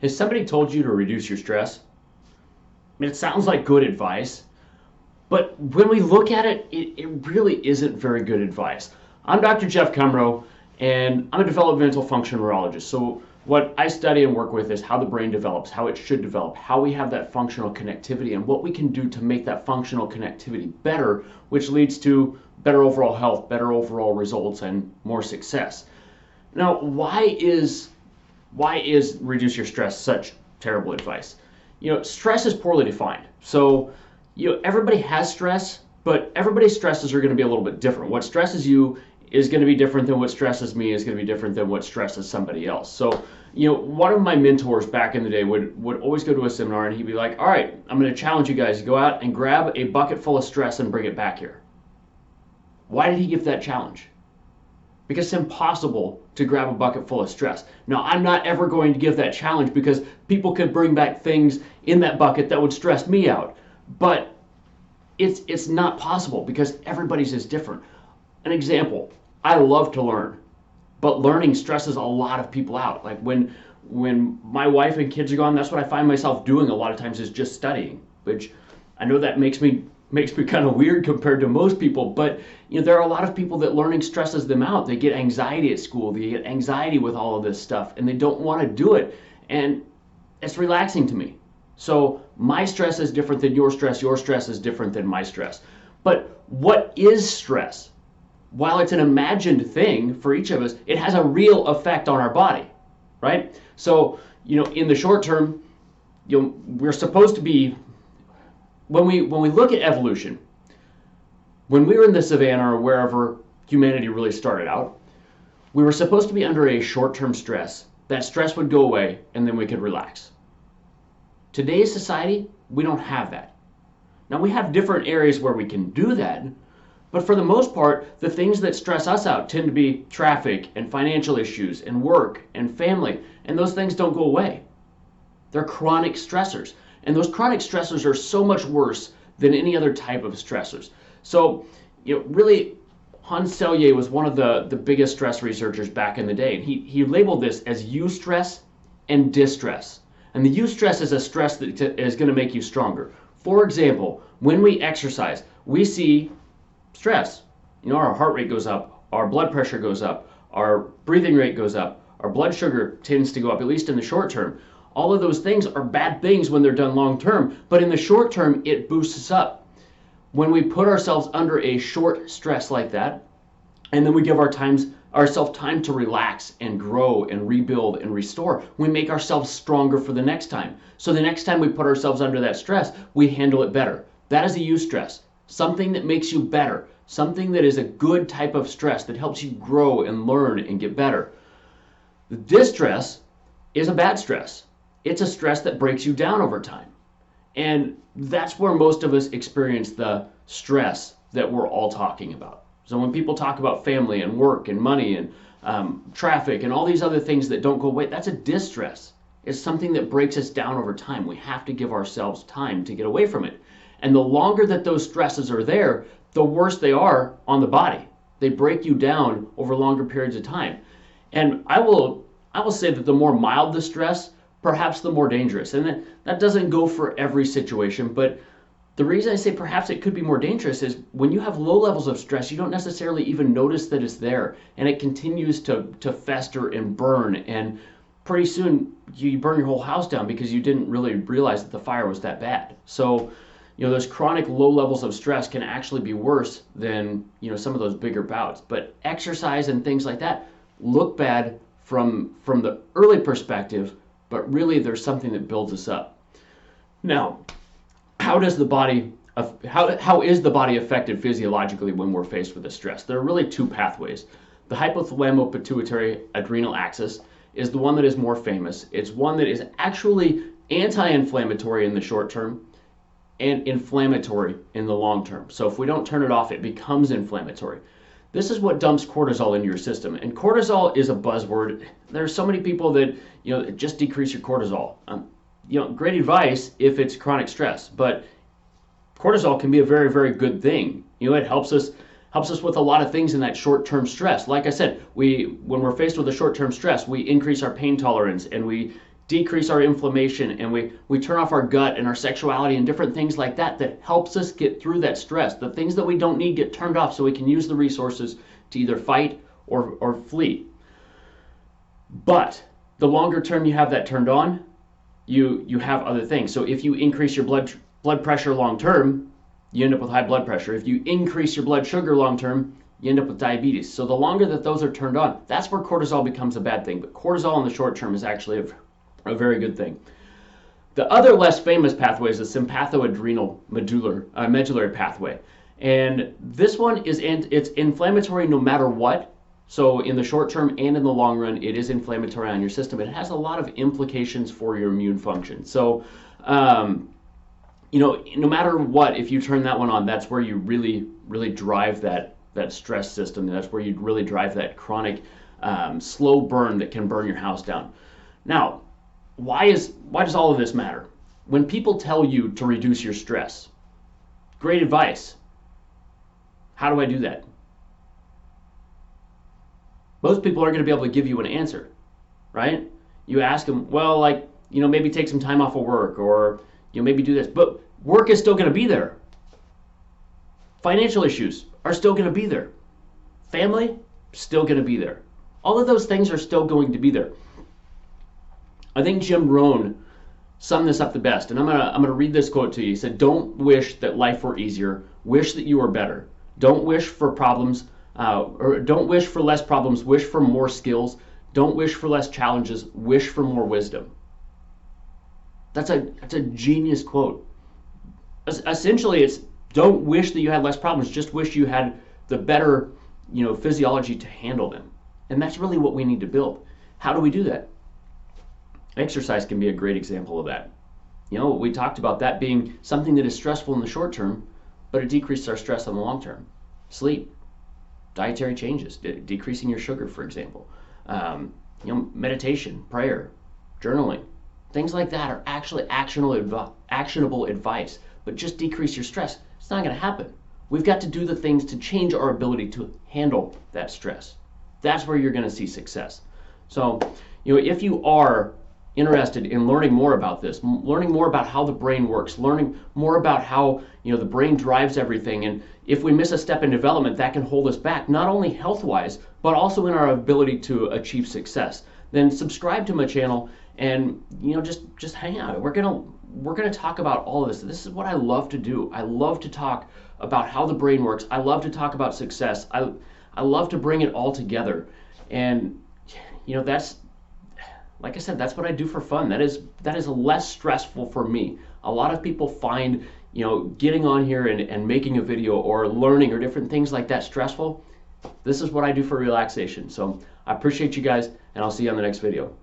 Has somebody told you to reduce your stress? I mean, it sounds like good advice, but when we look at it, it really isn't very good advice. I'm Dr. Jeff Cumro, and I'm a developmental function neurologist. So what I study and work with is how the brain develops, how it should develop, how we have that functional connectivity, and what we can do to make that functional connectivity better, which leads to better overall health, better overall results, and more success. Now, why is reduce your stress such terrible advice? Stress is poorly defined. So, everybody has stress, but everybody's stresses are going to be a little bit different. What stresses you is going to be different than what stresses me, is going to be different than what stresses somebody else. So, one of my mentors back in the day would always go to a seminar and he'd be like, all right, I'm going to challenge you guys to go out and grab a bucket full of stress and bring it back here. Why did he give that challenge? Because it's impossible to grab a bucket full of stress. Now, I'm not ever going to give that challenge because people could bring back things in that bucket that would stress me out. But it's not possible because everybody's is different. An example, I love to learn, but learning stresses a lot of people out. Like when my wife and kids are gone, that's what I find myself doing a lot of times is just studying, which I know that makes me kind of weird compared to most people, but there are a lot of people that learning stresses them out. They get anxiety at school, they get anxiety with all of this stuff, and they don't want to do it. And it's relaxing to me. So my stress is different than your stress is different than my stress. But what is stress? While it's an imagined thing for each of us, it has a real effect on our body, right? So, in the short term, we're supposed to be, when we look at evolution, when we were in the savannah or wherever humanity really started out, we were supposed to be under a short-term stress. That stress would go away and then we could relax. Today's society, we don't have that. Now we have different areas where we can do that, but for the most part, the things that stress us out tend to be traffic and financial issues and work and family, and those things don't go away. They're chronic stressors. And those chronic stressors are so much worse than any other type of stressors. So, really, Hans Selye was one of the biggest stress researchers back in the day. And he labeled this as eustress and distress. And the eustress is a stress that is going to make you stronger. For example, when we exercise, we see stress. Our heart rate goes up, our blood pressure goes up, our breathing rate goes up, our blood sugar tends to go up, at least in the short term. All of those things are bad things when they're done long term, but in the short term, it boosts us up. When we put ourselves under a short stress like that, and then we give ourselves time to relax and grow and rebuild and restore, we make ourselves stronger for the next time. So the next time we put ourselves under that stress, we handle it better. That is a eustress, something that makes you better, something that is a good type of stress that helps you grow and learn and get better. The distress is a bad stress. It's a stress that breaks you down over time. And that's where most of us experience the stress that we're all talking about. So when people talk about family and work and money and traffic and all these other things that don't go away, that's a distress. It's something that breaks us down over time. We have to give ourselves time to get away from it. And the longer that those stresses are there, the worse they are on the body. They break you down over longer periods of time. And I will say that the more mild the stress, perhaps the more dangerous. And that doesn't go for every situation, but the reason I say perhaps it could be more dangerous is when you have low levels of stress, you don't necessarily even notice that it's there, and it continues to fester and burn, and pretty soon you burn your whole house down because you didn't really realize that the fire was that bad. So, those chronic low levels of stress can actually be worse than, some of those bigger bouts. But exercise and things like that look bad from the early perspective, but really there's something that builds us up. Now, how is the body affected physiologically when we're faced with a stress? There are really two pathways. The hypothalamo-pituitary adrenal axis is the one that is more famous. It's one that is actually anti-inflammatory in the short term and inflammatory in the long term. So if we don't turn it off, it becomes inflammatory. This is what dumps cortisol into your system. And cortisol is a buzzword. There are so many people that, just decrease your cortisol. Great advice if it's chronic stress, but cortisol can be a very, very good thing. It helps us with a lot of things in that short-term stress. Like I said, when we're faced with a short-term stress, we increase our pain tolerance and we decrease our inflammation, and we turn off our gut and our sexuality and different things like that that helps us get through that stress. The things that we don't need get turned off so we can use the resources to either fight or flee. But the longer term you have that turned on, you have other things. So if you increase your blood pressure long term, you end up with high blood pressure. If you increase your blood sugar long term, you end up with diabetes. So the longer that those are turned on, that's where cortisol becomes a bad thing. But cortisol in the short term is actually a very good thing. The other less famous pathway is the sympathoadrenal medullary pathway. And this one it's inflammatory no matter what. So in the short term and in the long run, it is inflammatory on your system. It has a lot of implications for your immune function. So, no matter what, if you turn that one on, that's where you really, really drive that stress system. That's where you really drive that chronic slow burn that can burn your house down. Now, why does all of this matter? When people tell you to reduce your stress, great advice. How do I do that? Most people aren't going to be able to give you an answer, right? You ask them, well, maybe take some time off of work, or maybe do this, but work is still going to be there. Financial issues are still going to be there. Family, still going to be there. All of those things are still going to be there. I think Jim Rohn summed this up the best, and I'm gonna read this quote to you. He said, "Don't wish that life were easier. Wish that you were better. Don't wish for problems, or don't wish for less problems. Wish for more skills. Don't wish for less challenges. Wish for more wisdom." That's a genius quote. Essentially, it's don't wish that you had less problems. Just wish you had the better, physiology to handle them. And that's really what we need to build. How do we do that? Exercise can be a great example of that. We talked about that being something that is stressful in the short term, but it decreases our stress in the long term. Sleep, dietary changes, decreasing your sugar, for example. Meditation, prayer, journaling, things like that are actually actionable advice, but just decrease your stress. It's not going to happen. We've got to do the things to change our ability to handle that stress. That's where you're going to see success. So, if you are interested in learning more about this, learning more about how the brain works, learning more about how the brain drives everything, and if we miss a step in development, that can hold us back, not only health-wise, but also in our ability to achieve success, then subscribe to my channel and just hang out. We're gonna talk about all of this. This is what I love to do. I love to talk about how the brain works. I love to talk about success. I love to bring it all together, and that's, like I said, that's what I do for fun. That is less stressful for me. A lot of people find, getting on here and making a video or learning or different things like that stressful. This is what I do for relaxation. So I appreciate you guys, and I'll see you on the next video.